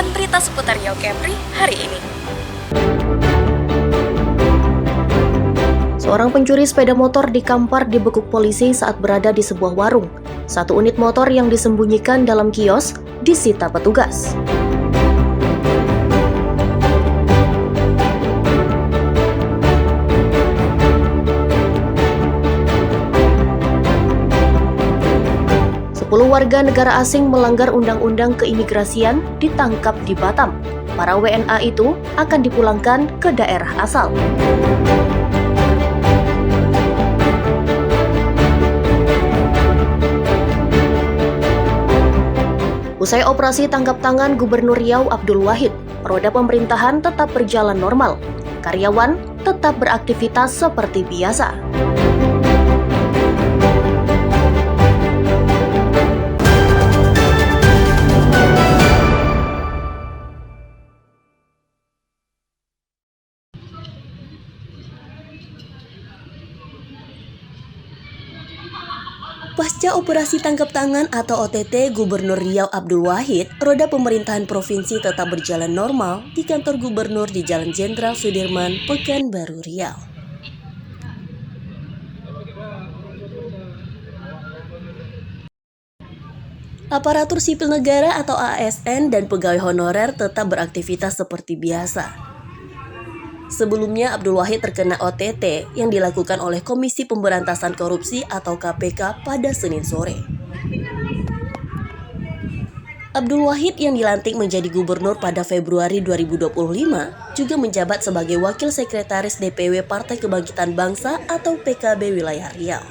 Saksikan berita seputar Riau Kepri hari ini. Seorang pencuri sepeda motor di Kampar dibekuk polisi saat berada di sebuah warung. Satu unit motor yang disembunyikan dalam kios disita petugas. Sepuluh warga negara asing melanggar undang-undang keimigrasian ditangkap di Batam. Para WNA itu akan dipulangkan ke daerah asal. Usai operasi tangkap tangan Gubernur Riau Abdul Wahid, roda pemerintahan tetap berjalan normal. Karyawan tetap beraktivitas seperti biasa. Pasca operasi tangkap tangan atau OTT Gubernur Riau Abdul Wahid, roda pemerintahan provinsi tetap berjalan normal di kantor gubernur di Jalan Jenderal Sudirman, Pekanbaru, Riau. Aparatur sipil negara atau ASN dan pegawai honorer tetap beraktivitas seperti biasa. Sebelumnya, Abdul Wahid terkena OTT yang dilakukan oleh Komisi Pemberantasan Korupsi atau KPK pada Senin sore. Abdul Wahid yang dilantik menjadi gubernur pada Februari 2025 juga menjabat sebagai Wakil Sekretaris DPW Partai Kebangkitan Bangsa atau PKB Wilayah Riau.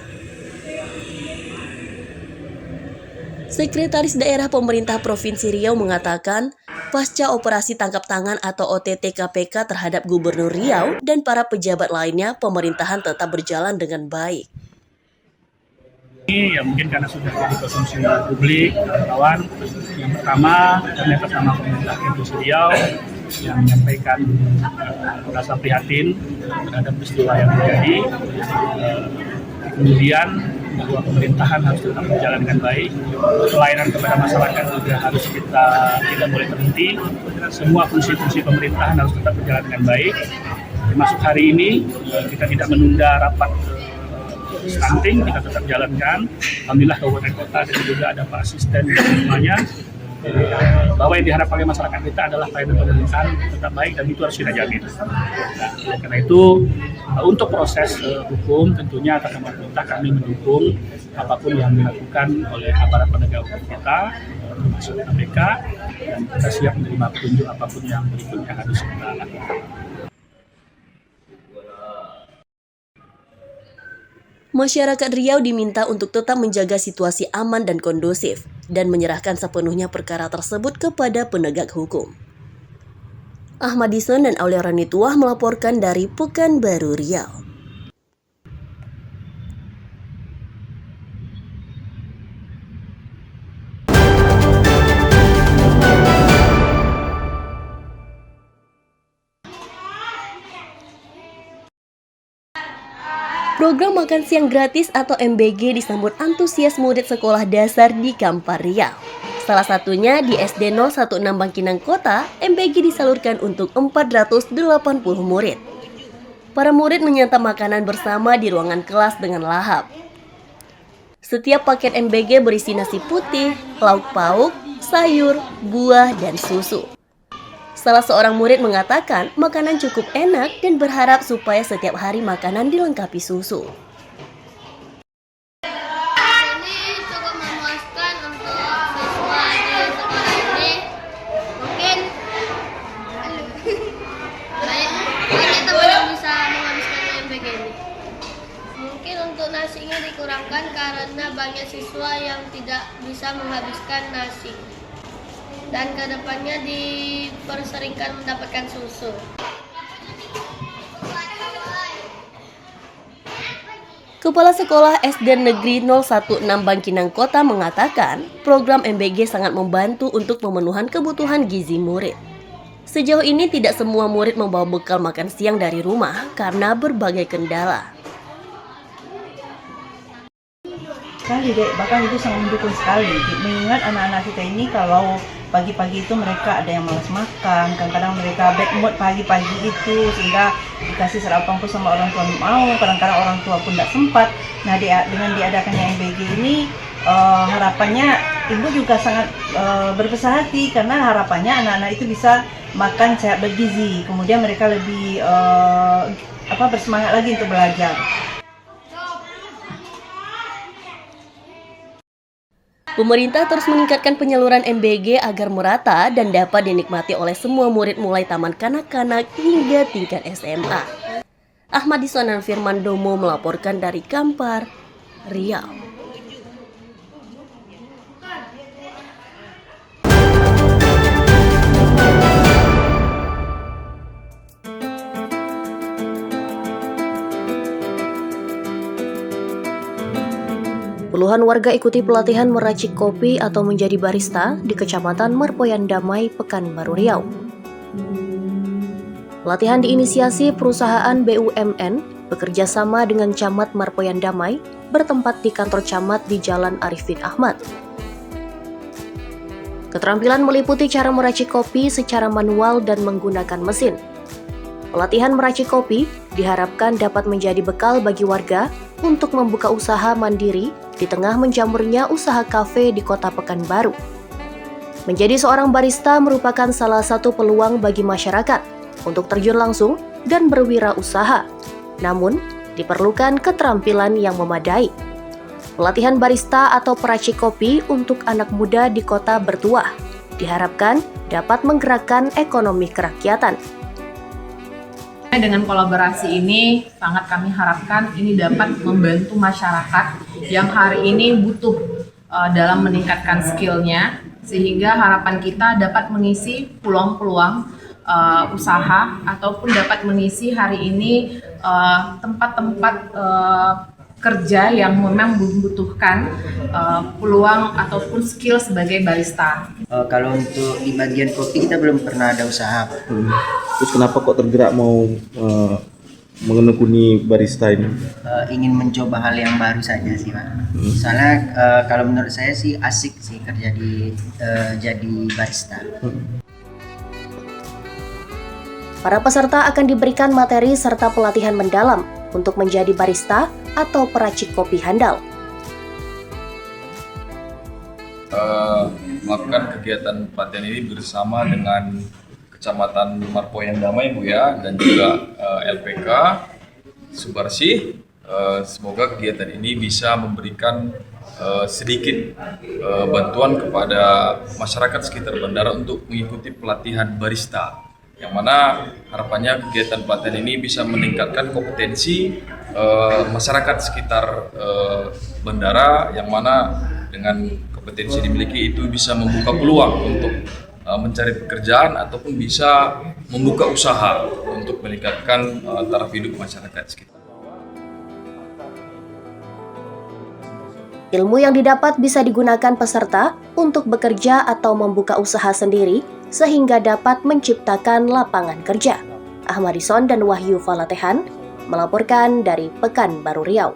Sekretaris Daerah Pemerintah Provinsi Riau mengatakan, pasca operasi tangkap tangan atau OTT KPK terhadap Gubernur Riau dan para pejabat lainnya, pemerintahan tetap berjalan dengan baik. Ini ya mungkin karena sudah jadi konsumsi publik, kawan. Yang pertama, kami atas nama pemerintah Provinsi Riau yang menyampaikan rasa prihatin terhadap peristiwa yang terjadi. Kemudian bahwa pemerintahan harus tetap berjalan dengan baik, pelayanan kepada masyarakat juga harus kita tidak boleh berhenti. Semua fungsi-fungsi pemerintahan harus tetap berjalan dengan baik. Termasuk hari ini kita tidak menunda rapat stunting, kita tetap jalankan. Alhamdulillah kabupaten kota dan juga ada Pak Asisten dan semuanya. Bahwa yang diharapkan oleh masyarakat kita adalah pelayanan pemerintahan tetap baik dan itu harus kita jamin. Nah, karena itu untuk proses hukum tentunya atas nama pemerintah kami mendukung apapun yang dilakukan oleh aparat penegak hukum kita, termasuk KPK, dan kita siap menerima petunjuk apapun yang berikutnya harus kita lakukan. Masyarakat Riau diminta untuk tetap menjaga situasi aman dan kondusif dan menyerahkan sepenuhnya perkara tersebut kepada penegak hukum. Ahmad Dison dan Aulia Ranituah melaporkan dari Pekanbaru, Riau. Program makan siang gratis atau MBG disambut antusias murid sekolah dasar di Kampar, Riau. Salah satunya di SD 016 Bangkinang Kota, MBG disalurkan untuk 480 murid. Para murid menyantap makanan bersama di ruangan kelas dengan lahap. Setiap paket MBG berisi nasi putih, lauk pauk, sayur, buah, dan susu. Salah seorang murid mengatakan makanan cukup enak dan berharap supaya setiap hari makanan dilengkapi susu. Ini cukup memuaskan untuk siswa di sekolah ini. Mungkin banyak teman yang bisa menghabiskan MBG ini. Mungkin untuk nasinya dikurangkan karena banyak siswa yang tidak bisa menghabiskan nasi. Dan kedepannya diperseringkan mendapatkan susu. Kepala Sekolah SD Negeri 016 Bangkinang Kota mengatakan program MBG sangat membantu untuk pemenuhan kebutuhan gizi murid. Sejauh ini tidak semua murid membawa bekal makan siang dari rumah karena berbagai kendala. sekali, Dek. Bahkan itu sangat mendukung sekali. Mengingat anak-anak kita ini kalau pagi-pagi itu mereka ada yang malas makan, kadang-kadang mereka bad mood pagi-pagi itu, sehingga dikasih sarapan pun sama orang tua mau, kadang-kadang orang tua pun tidak sempat. Nah, dengan diadakannya MBG ini, harapannya ibu juga sangat berbesar hati, karena harapannya anak-anak itu bisa makan sehat bergizi, kemudian mereka lebih bersemangat lagi untuk belajar. Pemerintah terus meningkatkan penyaluran MBG agar merata dan dapat dinikmati oleh semua murid mulai taman kanak-kanak hingga tingkat SMA. Ahmad Dison dan Firman Domo melaporkan dari Kampar, Riau. Puluhan warga ikuti pelatihan meracik kopi atau menjadi barista di Kecamatan Marpoyan Damai, Pekanbaru Riau. Pelatihan diinisiasi perusahaan BUMN bekerja sama dengan Camat Marpoyan Damai bertempat di kantor camat di Jalan Arifin Ahmad. Keterampilan meliputi cara meracik kopi secara manual dan menggunakan mesin. Pelatihan meracik kopi diharapkan dapat menjadi bekal bagi warga untuk membuka usaha mandiri di tengah menjamurnya usaha kafe di kota Pekanbaru. Menjadi seorang barista merupakan salah satu peluang bagi masyarakat untuk terjun langsung dan berwirausaha. Namun, diperlukan keterampilan yang memadai. Pelatihan barista atau peracik kopi untuk anak muda di kota bertuah diharapkan dapat menggerakkan ekonomi kerakyatan. Dengan kolaborasi ini sangat kami harapkan ini dapat membantu masyarakat yang hari ini butuh dalam meningkatkan skillnya, sehingga harapan kita dapat mengisi peluang-peluang usaha ataupun dapat mengisi hari ini tempat-tempat kerja yang memang membutuhkan peluang ataupun skill sebagai barista. Kalau untuk di bagian kopi kita belum pernah ada usaha, Pak. Terus kenapa kok tergerak mau menekuni barista ini? Ingin mencoba hal yang baru saja sih, Pak. Soalnya kalau menurut saya sih asik sih kerja jadi barista. Para peserta akan diberikan materi serta pelatihan mendalam untuk menjadi barista atau peracik kopi handal. Melakukan kegiatan pelatihan ini bersama dengan Kecamatan Marpoyan Damai, Bu ya, dan juga LPK Subarsih. Semoga kegiatan ini bisa memberikan sedikit bantuan kepada masyarakat sekitar bandara untuk mengikuti pelatihan barista, yang mana harapannya kegiatan pelatihan ini bisa meningkatkan kompetensi masyarakat sekitar bandara, yang mana dengan kompetensi dimiliki itu bisa membuka peluang untuk mencari pekerjaan ataupun bisa membuka usaha untuk meningkatkan taraf hidup masyarakat sekitar. Ilmu yang didapat bisa digunakan peserta untuk bekerja atau membuka usaha sendiri sehingga dapat menciptakan lapangan kerja. Ahmad Dison dan Wahyu Falatehan melaporkan dari Pekanbaru Riau.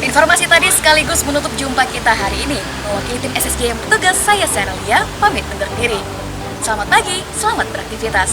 Informasi tadi sekaligus menutup jumpa kita hari ini. Mewakili tim SSG yang bertugas, saya Serelia, pamit undur diri. Selamat pagi, selamat beraktivitas.